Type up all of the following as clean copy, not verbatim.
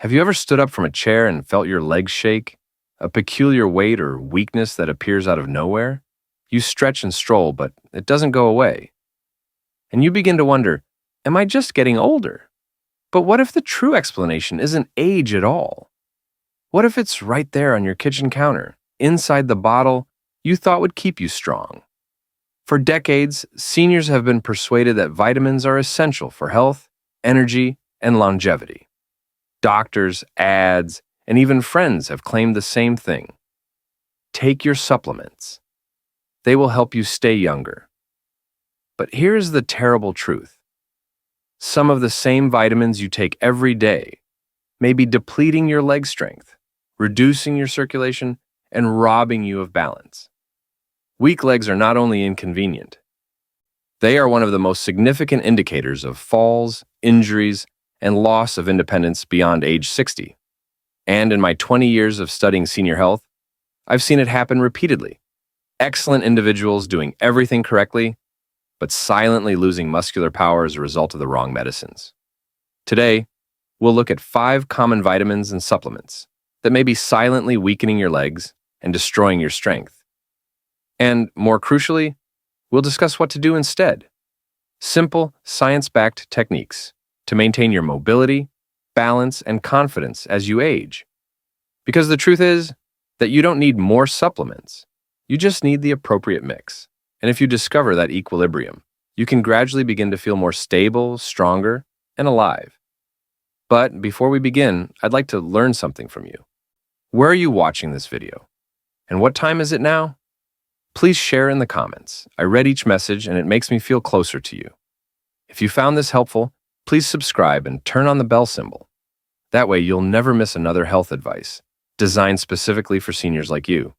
Have you ever stood up from a chair and felt your legs shake? A peculiar weight or weakness that appears out of nowhere? You stretch and stroll, but it doesn't go away. And you begin to wonder, am I just getting older? But what if the true explanation isn't age at all? What if it's right there on your kitchen counter, inside the bottle you thought would keep you strong? For decades, seniors have been persuaded that vitamins are essential for health, energy, and longevity. Doctors, ads, and even friends have claimed the same thing. Take your supplements. They will help you stay younger. But here's the terrible truth. Some of the same vitamins you take every day may be depleting your leg strength, reducing your circulation, and robbing you of balance. Weak legs are not only inconvenient, they are one of the most significant indicators of falls, injuries, and loss of independence beyond age 60. And in my 20 years of studying senior health, I've seen it happen repeatedly. Excellent individuals doing everything correctly, but silently losing muscular power as a result of the wrong medicines. Today, we'll look at 5 common vitamins and supplements that may be silently weakening your legs and destroying your strength. And more crucially, we'll discuss what to do instead. Simple, science-backed techniques to maintain your mobility, balance, and confidence as you age. Because the truth is that you don't need more supplements. You just need the appropriate mix. And if you discover that equilibrium, you can gradually begin to feel more stable, stronger, and alive. But before we begin, I'd like to learn something from you. Where are you watching this video? And what time is it now? Please share in the comments. I read each message and it makes me feel closer to you. If you found this helpful, please subscribe and turn on the bell symbol. That way you'll never miss another health advice designed specifically for seniors like you.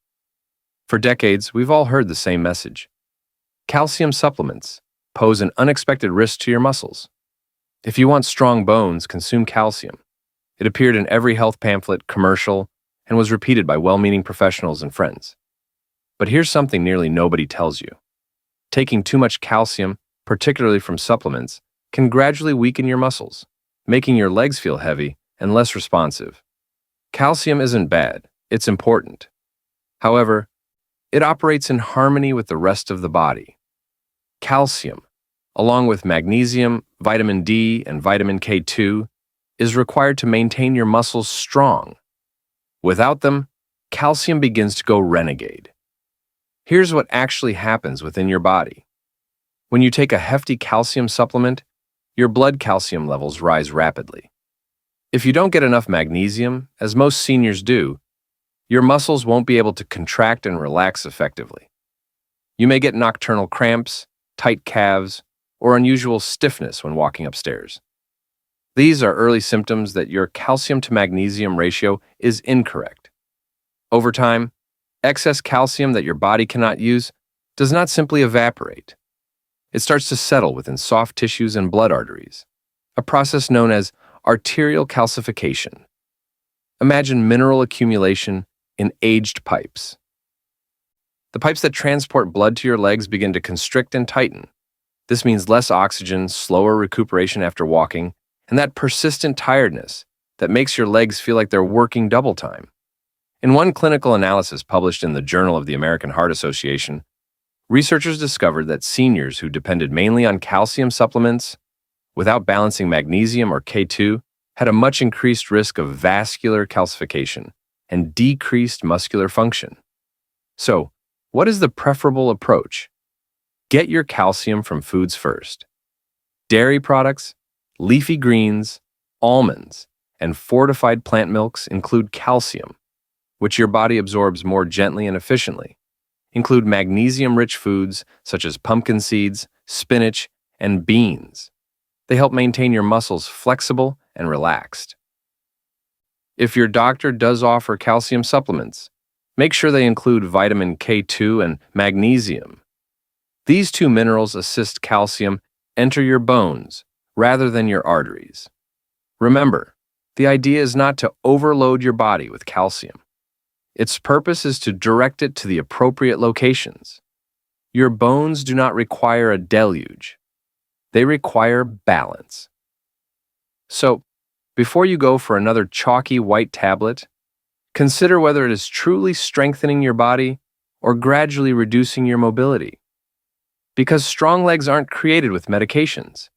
For decades, we've all heard the same message. Calcium supplements pose an unexpected risk to your muscles. If you want strong bones, consume calcium. It appeared in every health pamphlet, commercial, and was repeated by well-meaning professionals and friends. But here's something nearly nobody tells you. Taking too much calcium, particularly from supplements, can gradually weaken your muscles, making your legs feel heavy and less responsive. Calcium isn't bad, it's important. However, it operates in harmony with the rest of the body. Calcium, along with magnesium, vitamin D, and vitamin K2, is required to maintain your muscles strong. Without them, calcium begins to go renegade. Here's what actually happens within your body. When you take a hefty calcium supplement, your blood calcium levels rise rapidly. If you don't get enough magnesium, as most seniors do, your muscles won't be able to contract and relax effectively. You may get nocturnal cramps, tight calves, or unusual stiffness when walking upstairs. These are early symptoms that your calcium to magnesium ratio is incorrect. Over time, excess calcium that your body cannot use does not simply evaporate. It starts to settle within soft tissues and blood arteries, a process known as arterial calcification. Imagine mineral accumulation in aged pipes. The pipes that transport blood to your legs begin to constrict and tighten. This means less oxygen, slower recuperation after walking, and that persistent tiredness that makes your legs feel like they're working double time. In one clinical analysis published in the Journal of the American Heart Association, researchers discovered that seniors who depended mainly on calcium supplements without balancing magnesium or K2 had a much increased risk of vascular calcification and decreased muscular function. So, what is the preferable approach? Get your calcium from foods first. Dairy products, leafy greens, almonds, and fortified plant milks include calcium, which your body absorbs more gently and efficiently. Include magnesium-rich foods such as pumpkin seeds, spinach, and beans. They help maintain your muscles flexible and relaxed. If your doctor does offer calcium supplements, make sure they include vitamin K2 and magnesium. These 2 minerals assist calcium enter your bones rather than your arteries. Remember, the idea is not to overload your body with calcium. Its purpose is to direct it to the appropriate locations. Your bones do not require a deluge. They require balance. So, Before you go for another chalky white tablet, consider whether it is truly strengthening your body or gradually reducing your mobility. Because strong legs aren't created with medications.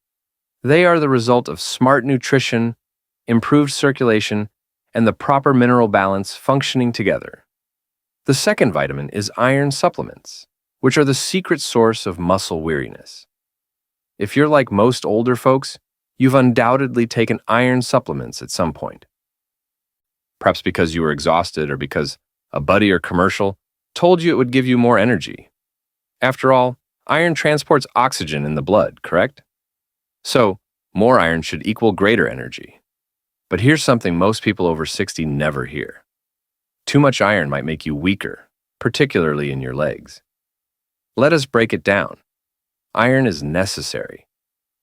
They are the result of smart nutrition, improved circulation, and the proper mineral balance functioning together. The second vitamin is iron supplements, which are the secret source of muscle weariness. If you're like most older folks, you've undoubtedly taken iron supplements at some point. Perhaps because you were exhausted or because a buddy or commercial told you it would give you more energy. After all, iron transports oxygen in the blood, correct? So, more iron should equal greater energy. But here's something most people over 60 never hear. Too much iron might make you weaker, particularly in your legs. Let us break it down. Iron is necessary,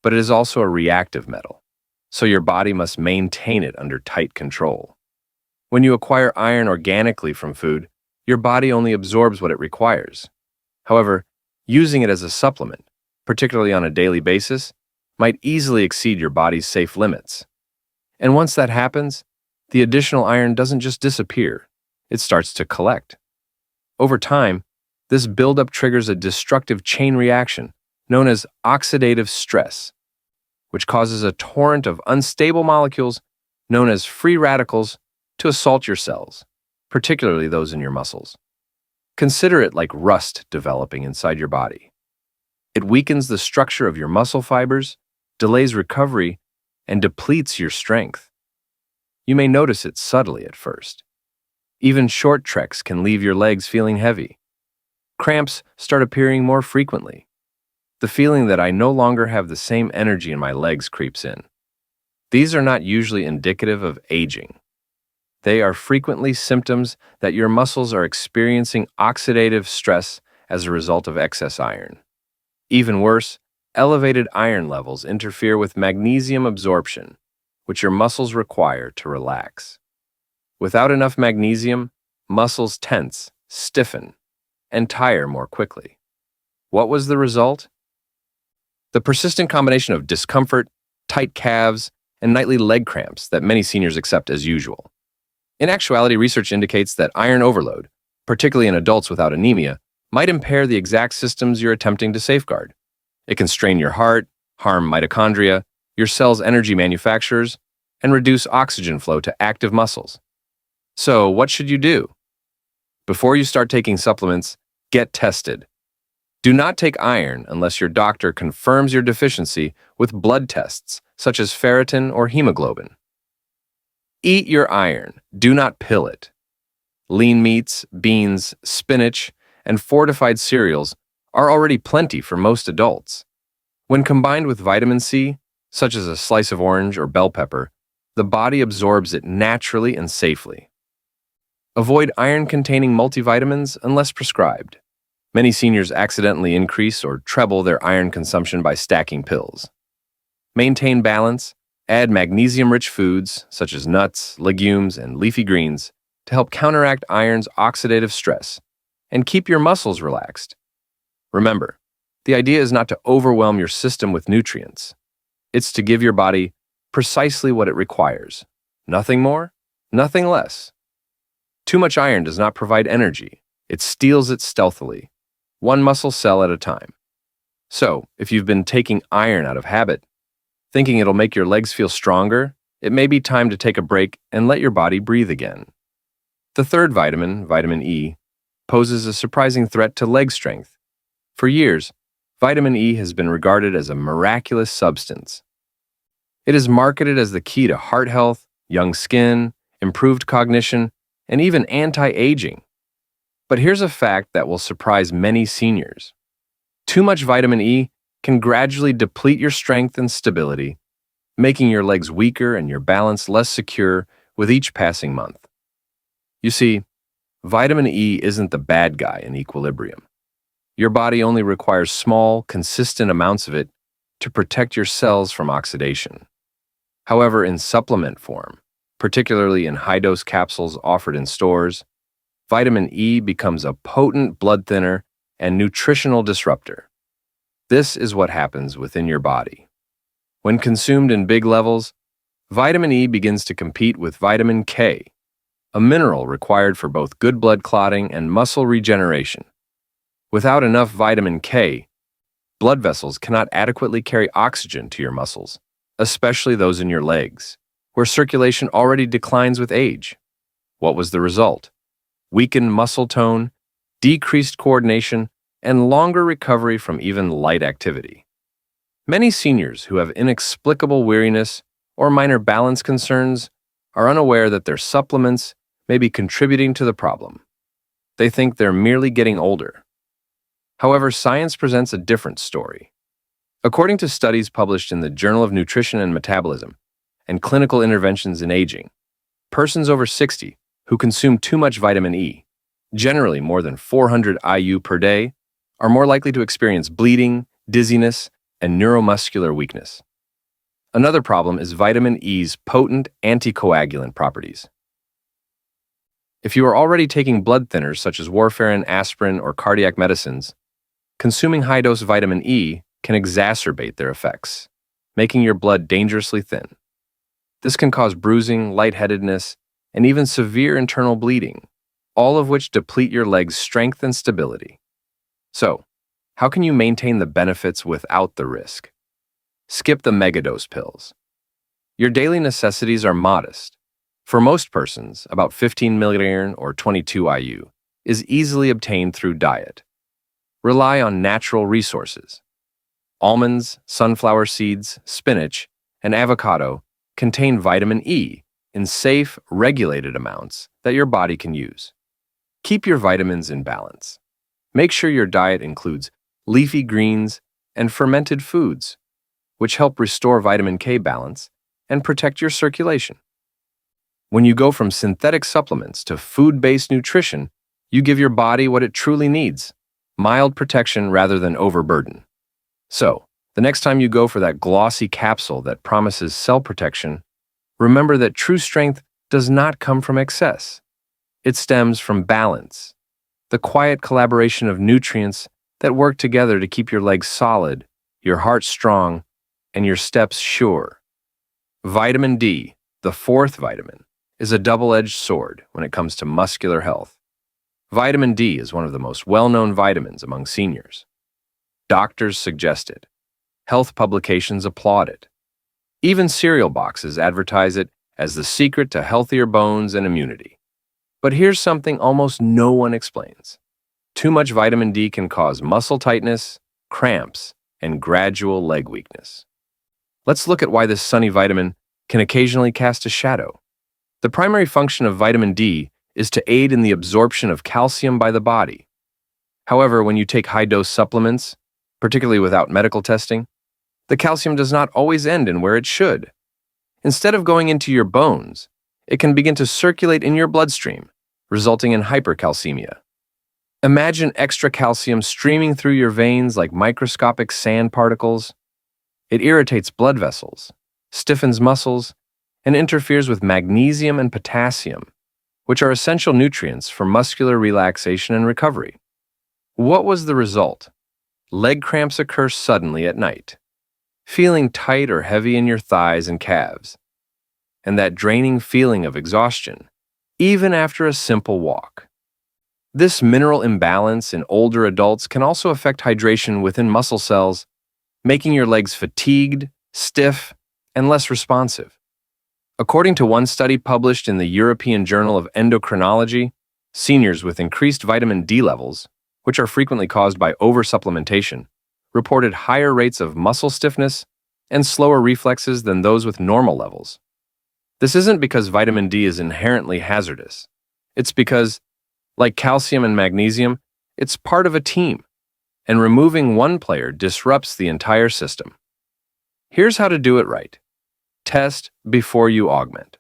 but it is also a reactive metal, so your body must maintain it under tight control. When you acquire iron organically from food, your body only absorbs what it requires. However, using it as a supplement, particularly on a daily basis, might easily exceed your body's safe limits. And once that happens, the additional iron doesn't just disappear, it starts to collect. Over time, this buildup triggers a destructive chain reaction known as oxidative stress, which causes a torrent of unstable molecules known as free radicals to assault your cells, particularly those in your muscles. Consider it like rust developing inside your body. It weakens the structure of your muscle fibers, delays recovery, and depletes your strength. You may notice it subtly at first. Even short treks can leave your legs feeling heavy. Cramps start appearing more frequently. The feeling that I no longer have the same energy in my legs creeps in. These are not usually indicative of aging. They are frequently symptoms that your muscles are experiencing oxidative stress as a result of excess iron. Even worse, elevated iron levels interfere with magnesium absorption, which your muscles require to relax. Without enough magnesium, muscles tense, stiffen, and tire more quickly. What was the result? The persistent combination of discomfort, tight calves, and nightly leg cramps that many seniors accept as usual. In actuality, research indicates that iron overload, particularly in adults without anemia, might impair the exact systems you're attempting to safeguard. It can strain your heart, harm mitochondria, your cell's energy manufacturers, and reduce oxygen flow to active muscles. So, what should you do? Before you start taking supplements, get tested. Do not take iron unless your doctor confirms your deficiency with blood tests, such as ferritin or hemoglobin. Eat your iron, do not pill it. Lean meats, beans, spinach, and fortified cereals are already plenty for most adults. When combined with vitamin C, such as a slice of orange or bell pepper, the body absorbs it naturally and safely. Avoid iron-containing multivitamins unless prescribed. Many seniors accidentally increase or treble their iron consumption by stacking pills. Maintain balance, add magnesium-rich foods such as nuts, legumes, and leafy greens to help counteract iron's oxidative stress and keep your muscles relaxed. Remember, the idea is not to overwhelm your system with nutrients. It's to give your body precisely what it requires. Nothing more, nothing less. Too much iron does not provide energy. It steals it stealthily, one muscle cell at a time. So, if you've been taking iron out of habit, thinking it'll make your legs feel stronger, it may be time to take a break and let your body breathe again. The third vitamin, vitamin E, poses a surprising threat to leg strength. For years, vitamin E has been regarded as a miraculous substance. It is marketed as the key to heart health, young skin, improved cognition, and even anti-aging. But here's a fact that will surprise many seniors. Too much vitamin E can gradually deplete your strength and stability, making your legs weaker and your balance less secure with each passing month. You see, vitamin E isn't the bad guy in equilibrium. Your body only requires small, consistent amounts of it to protect your cells from oxidation. However, in supplement form, particularly in high-dose capsules offered in stores, vitamin E becomes a potent blood thinner and nutritional disruptor. This is what happens within your body. When consumed in big levels, Vitamin E begins to compete with vitamin K, a mineral required for both good blood clotting and muscle regeneration. Without enough vitamin K, blood vessels cannot adequately carry oxygen to your muscles, especially those in your legs, where circulation already declines with age. What was the result? Weakened muscle tone, decreased coordination, and longer recovery from even light activity. Many seniors who have inexplicable weariness or minor balance concerns are unaware that their supplements may be contributing to the problem. They think they're merely getting older. However, science presents a different story. According to studies published in the Journal of Nutrition and Metabolism and Clinical Interventions in Aging, persons over 60 who consume too much vitamin E, generally more than 400 IU per day, are more likely to experience bleeding, dizziness, and neuromuscular weakness. Another problem is vitamin E's potent anticoagulant properties. If you are already taking blood thinners such as warfarin, aspirin, or cardiac medicines, consuming high-dose vitamin E can exacerbate their effects, making your blood dangerously thin. This can cause bruising, lightheadedness, and even severe internal bleeding, all of which deplete your leg's strength and stability. So, how can you maintain the benefits without the risk? Skip the megadose pills. Your daily necessities are modest. For most persons, about 15 milligram or 22 IU is easily obtained through diet. Rely on natural resources. Almonds, sunflower seeds, spinach, and avocado contain vitamin E in safe, regulated amounts that your body can use. Keep your vitamins in balance. Make sure your diet includes leafy greens and fermented foods, which help restore vitamin K balance and protect your circulation. When you go from synthetic supplements to food-based nutrition, you give your body what it truly needs, mild protection rather than overburden. So, the next time you go for that glossy capsule that promises cell protection, remember that true strength does not come from excess. It stems from balance, the quiet collaboration of nutrients that work together to keep your legs solid, your heart strong, and your steps sure. Vitamin D, the fourth vitamin, is a double-edged sword when it comes to muscular health. Vitamin D is one of the most well-known vitamins among seniors. Doctors suggest it. Health publications applaud it. Even cereal boxes advertise it as the secret to healthier bones and immunity. But here's something almost no one explains. Too much vitamin D can cause muscle tightness, cramps, and gradual leg weakness. Let's look at why this sunny vitamin can occasionally cast a shadow. The primary function of vitamin D is to aid in the absorption of calcium by the body. However, when you take high-dose supplements, particularly without medical testing, the calcium does not always end in where it should. Instead of going into your bones, it can begin to circulate in your bloodstream, resulting in hypercalcemia. Imagine extra calcium streaming through your veins like microscopic sand particles. It irritates blood vessels, stiffens muscles, and interferes with magnesium and potassium, which are essential nutrients for muscular relaxation and recovery. What was the result? Leg cramps occur suddenly at night, feeling tight or heavy in your thighs and calves, and that draining feeling of exhaustion, even after a simple walk. This mineral imbalance in older adults can also affect hydration within muscle cells, making your legs fatigued, stiff, and less responsive. According to one study published in the European Journal of Endocrinology, seniors with increased vitamin D levels, which are frequently caused by oversupplementation, reported higher rates of muscle stiffness and slower reflexes than those with normal levels. This isn't because vitamin D is inherently hazardous. It's because, like calcium and magnesium, it's part of a team, and removing one player disrupts the entire system. Here's how to do it right. Test before you augment.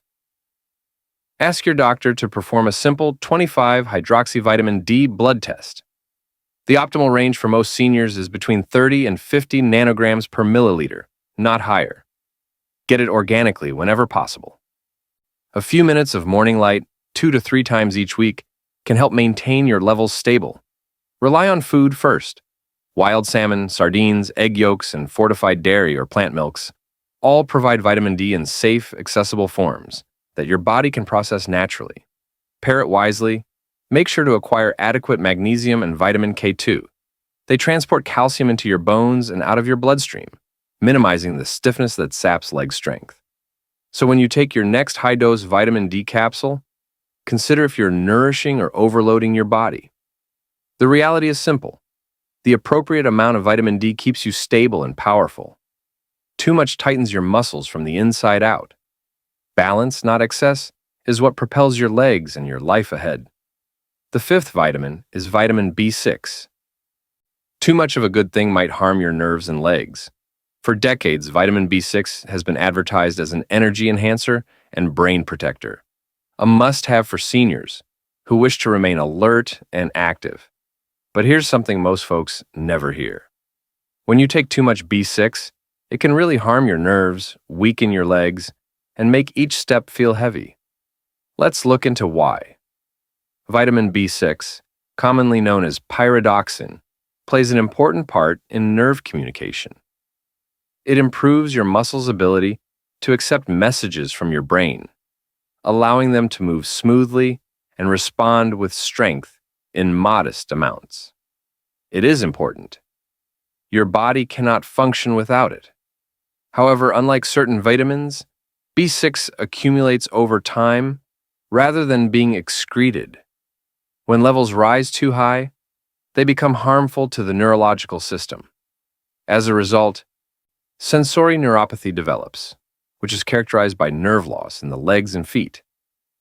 Ask your doctor to perform a simple 25-hydroxyvitamin D blood test. The optimal range for most seniors is between 30 and 50 nanograms per milliliter, not higher. Get it organically whenever possible. A few minutes of morning light, 2 to 3 times each week, can help maintain your levels stable. Rely on food first. Wild salmon, sardines, egg yolks, and fortified dairy or plant milks All provide vitamin D in safe, accessible forms that your body can process naturally. Pair it wisely. Make sure to acquire adequate magnesium and vitamin K2. They transport calcium into your bones and out of your bloodstream, minimizing the stiffness that saps leg strength. So when you take your next high-dose vitamin D capsule, consider if you're nourishing or overloading your body. The reality is simple. The appropriate amount of vitamin D keeps you stable and powerful. Too much tightens your muscles from the inside out. Balance, not excess, is what propels your legs and your life ahead. The fifth vitamin is vitamin B6. Too much of a good thing might harm your nerves and legs. For decades, vitamin B6 has been advertised as an energy enhancer and brain protector, a must-have for seniors who wish to remain alert and active. But here's something most folks never hear. When you take too much B6, it can really harm your nerves, weaken your legs, and make each step feel heavy. Let's look into why. Vitamin B6, commonly known as pyridoxine, plays an important part in nerve communication. It improves your muscles' ability to accept messages from your brain, allowing them to move smoothly and respond with strength in modest amounts. It is important. Your body cannot function without it. However, unlike certain vitamins, B6 accumulates over time rather than being excreted. When levels rise too high, they become harmful to the neurological system. As a result, sensory neuropathy develops, which is characterized by nerve loss in the legs and feet.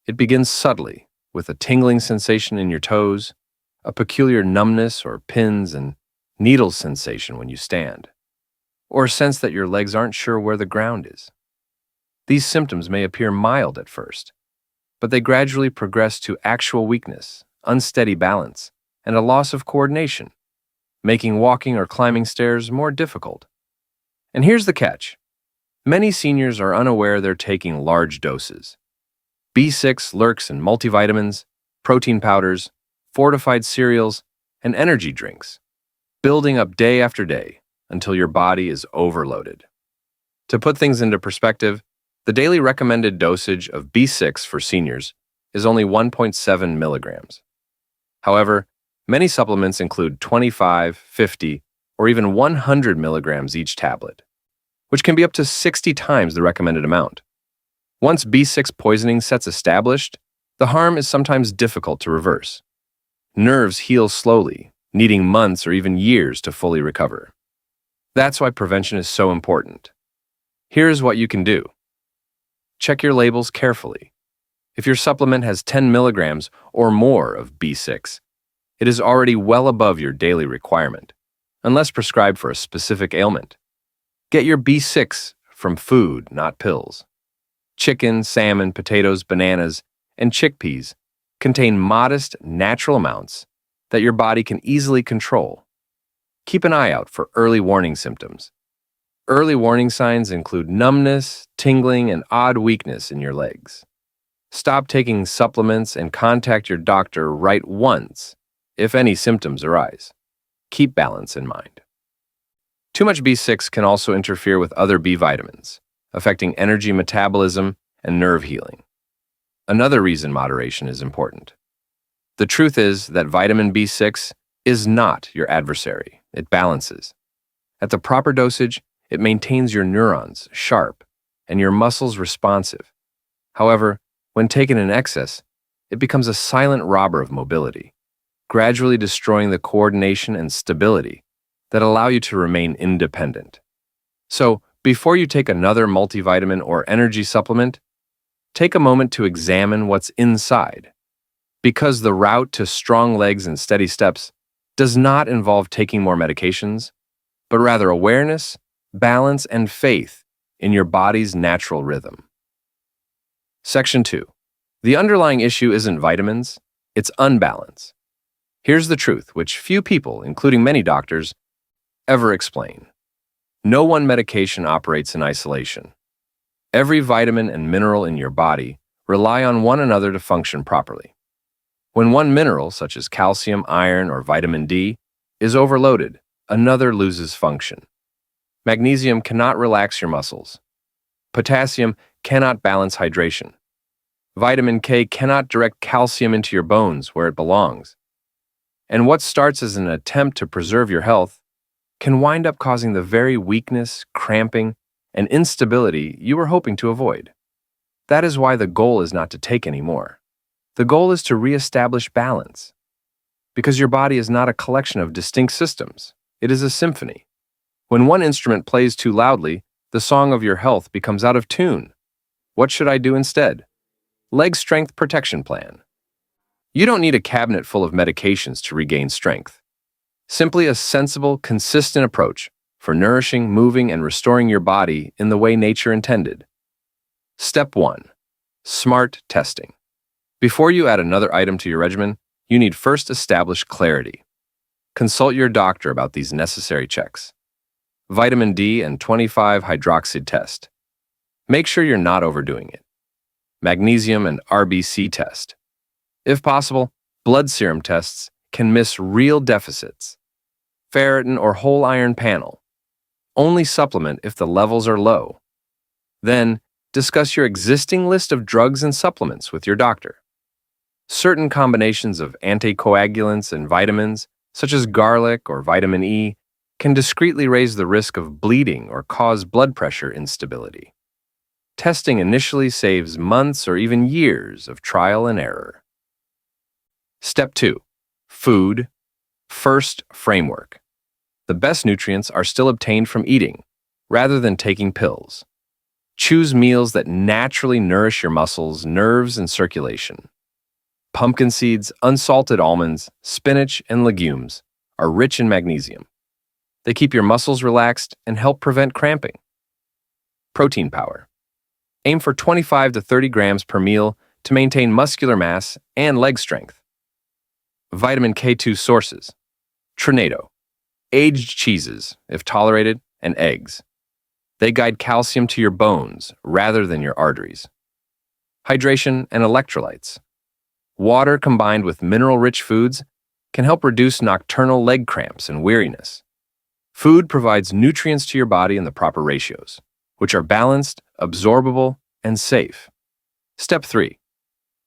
It begins subtly, with a tingling sensation in your toes, a peculiar numbness or pins and needles sensation when you stand, or a sense that your legs aren't sure where the ground is. These symptoms may appear mild at first, but they gradually progress to actual weakness, unsteady balance, and a loss of coordination, making walking or climbing stairs more difficult. And here's the catch. Many seniors are unaware they're taking large doses. B6 lurks in multivitamins, protein powders, fortified cereals, and energy drinks, building up day after day until your body is overloaded. To put things into perspective, the daily recommended dosage of B6 for seniors is only 1.7 milligrams. However, many supplements include 25, 50, or even 100 milligrams each tablet, which can be up to 60 times the recommended amount. Once B6 poisoning sets established, the harm is sometimes difficult to reverse. Nerves heal slowly, needing months or even years to fully recover. That's why prevention is so important. Here's what you can do. Check your labels carefully. If your supplement has 10 milligrams or more of B6, it is already well above your daily requirement, unless prescribed for a specific ailment. Get your B6 from food, not pills. Chicken, salmon, potatoes, bananas, and chickpeas contain modest, natural amounts that your body can easily control. Keep an eye out for early warning symptoms. Early warning signs include numbness, tingling, and odd weakness in your legs. Stop taking supplements and contact your doctor right once if any symptoms arise. Keep balance in mind. Too much B6 can also interfere with other B vitamins, affecting energy metabolism and nerve healing. Another reason moderation is important. The truth is that vitamin B6 is not your adversary. It balances. At the proper dosage, it maintains your neurons sharp and your muscles responsive. However, when taken in excess, it becomes a silent robber of mobility, gradually destroying the coordination and stability that allow you to remain independent. So, before you take another multivitamin or energy supplement, take a moment to examine what's inside. Because the route to strong legs and steady steps does not involve taking more medications, but rather awareness, balance, and faith in your body's natural rhythm. Section 2. The underlying issue isn't vitamins, it's unbalance. Here's the truth, which few people, including many doctors, ever explain. No one medication operates in isolation. Every vitamin and mineral in your body rely on one another to function properly. When one mineral, such as calcium, iron, or vitamin D, is overloaded, another loses function. Magnesium cannot relax your muscles, Potassium cannot balance hydration. Vitamin K cannot direct calcium into your bones where it belongs. And what starts as an attempt to preserve your health can wind up causing the very weakness, cramping, and instability you were hoping to avoid. That is why the goal is not to take any more. The goal is to reestablish balance. Because your body is not a collection of distinct systems, it is a symphony. When one instrument plays too loudly, the song of your health becomes out of tune. What should I do instead? Leg Strength Protection Plan. You don't need a cabinet full of medications to regain strength. Simply a sensible, consistent approach for nourishing, moving, and restoring your body in the way nature intended. Step 1. Smart testing. Before you add another item to your regimen, you need first establish clarity. Consult your doctor about these necessary checks. Vitamin D and 25-hydroxide test. Make sure you're not overdoing it. Magnesium and RBC test. If possible, blood serum tests can miss real deficits. Ferritin or whole iron panel. Only supplement if the levels are low. Then, discuss your existing list of drugs and supplements with your doctor. Certain combinations of anticoagulants and vitamins, such as garlic or vitamin E, can discreetly raise the risk of bleeding or cause blood pressure instability. Testing initially saves months or even years of trial and error. Step 2. Food First Framework. The best nutrients are still obtained from eating, rather than taking pills. Choose meals that naturally nourish your muscles, nerves, and circulation. Pumpkin seeds, unsalted almonds, spinach, and legumes are rich in magnesium. They keep your muscles relaxed and help prevent cramping. Protein power. Aim for 25 to 30 grams per meal to maintain muscular mass and leg strength. Vitamin K2 sources. Trinado. Aged cheeses, if tolerated, and eggs. They guide calcium to your bones rather than your arteries. Hydration and electrolytes. Water combined with mineral-rich foods can help reduce nocturnal leg cramps and weariness. Food provides nutrients to your body in the proper ratios, which are balanced, absorbable, and safe. Step 3.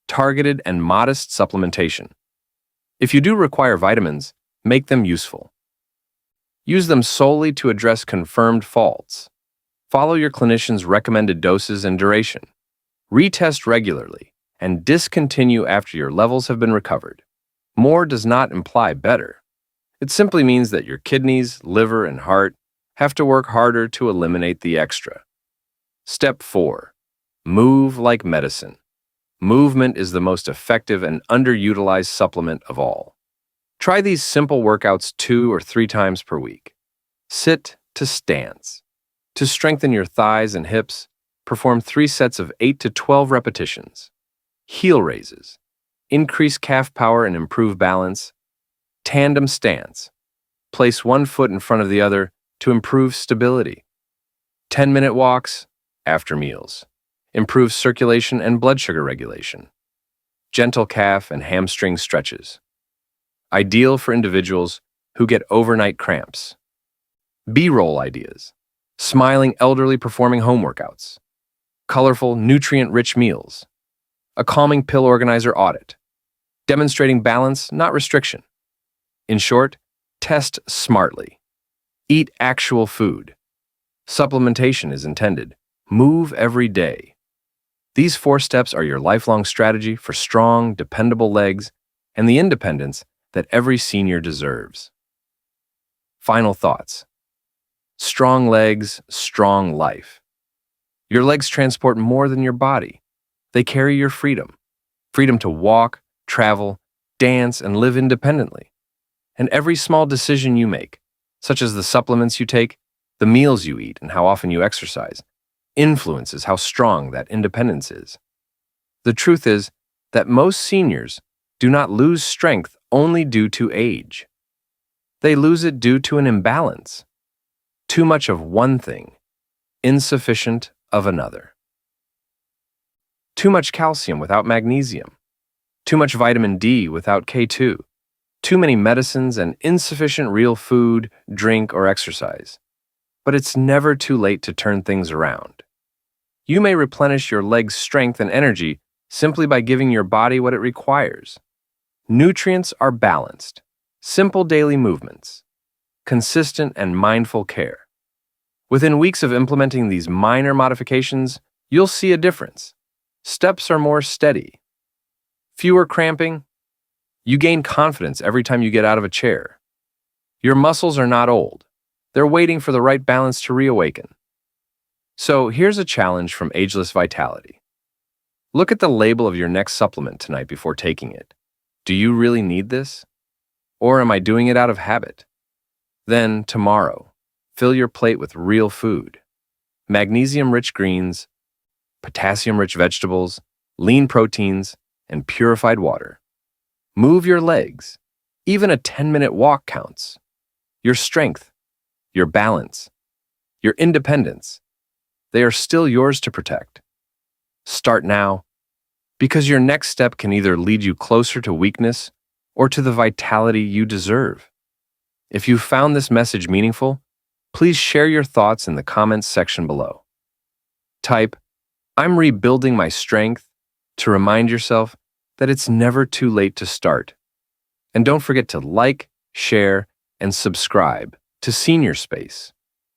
Targeted and modest supplementation. If you do require vitamins, make them useful. Use them solely to address confirmed faults. Follow your clinician's recommended doses and duration. Retest regularly, and discontinue after your levels have been recovered. More does not imply better. It simply means that your kidneys, liver, and heart have to work harder to eliminate the extra. Step 4. Move like medicine. Movement is the most effective and underutilized supplement of all. Try these simple workouts 2 or 3 times per week. Sit to stance. To strengthen your thighs and hips, perform 3 sets of 8 to 12 repetitions. Heel raises. Increase calf power and improve balance. Tandem stance. Place one foot in front of the other to improve stability. 10-minute walks after meals. Improve circulation and blood sugar regulation. Gentle calf and hamstring stretches. Ideal for individuals who get overnight cramps. B-roll ideas. Smiling elderly performing home workouts. Colorful, nutrient-rich meals. A calming pill organizer audit. Demonstrating balance, not restriction. In short, test smartly. Eat actual food. Supplementation is intended. Move every day. These 4 steps are your lifelong strategy for strong, dependable legs and the independence that every senior deserves. Final thoughts. Strong legs, strong life. Your legs transport more than your body. They carry your freedom. Freedom to walk, travel, dance, and live independently. And every small decision you make, such as the supplements you take, the meals you eat, and how often you exercise, influences how strong that independence is. The truth is that most seniors do not lose strength only due to age. They lose it due to an imbalance. Too much of one thing, insufficient of another. Too much calcium without magnesium. Too much vitamin D without K2. Too many medicines and insufficient real food, drink, or exercise. But it's never too late to turn things around. You may replenish your leg's strength and energy simply by giving your body what it requires. Nutrients are balanced, simple daily movements, consistent and mindful care. Within weeks of implementing these minor modifications, you'll see a difference. Steps are more steady. Fewer cramping. You gain confidence every time you get out of a chair. Your muscles are not old. They're waiting for the right balance to reawaken. So here's a challenge from Ageless Vitality. Look at the label of your next supplement tonight before taking it. Do you really need this? Or am I doing it out of habit? Then, tomorrow, fill your plate with real food. Magnesium-rich greens, potassium-rich vegetables, lean proteins, and purified water. Move your legs. Even a 10-minute walk counts. Your strength, your balance, your independence, they are still yours to protect. Start now, because your next step can either lead you closer to weakness or to the vitality you deserve. If you found this message meaningful, please share your thoughts in the comments section below. Type, "I'm rebuilding my strength," to remind yourself that it's never too late to start. And don't forget to like, share, and subscribe to Senior Space,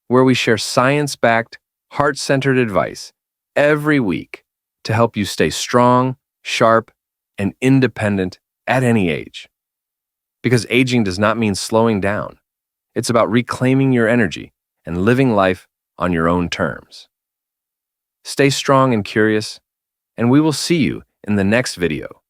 where we share science-backed, heart-centered advice every week to help you stay strong, sharp, and independent at any age. Because aging does not mean slowing down. It's about reclaiming your energy and living life on your own terms. Stay strong and curious, and we will see you in the next video.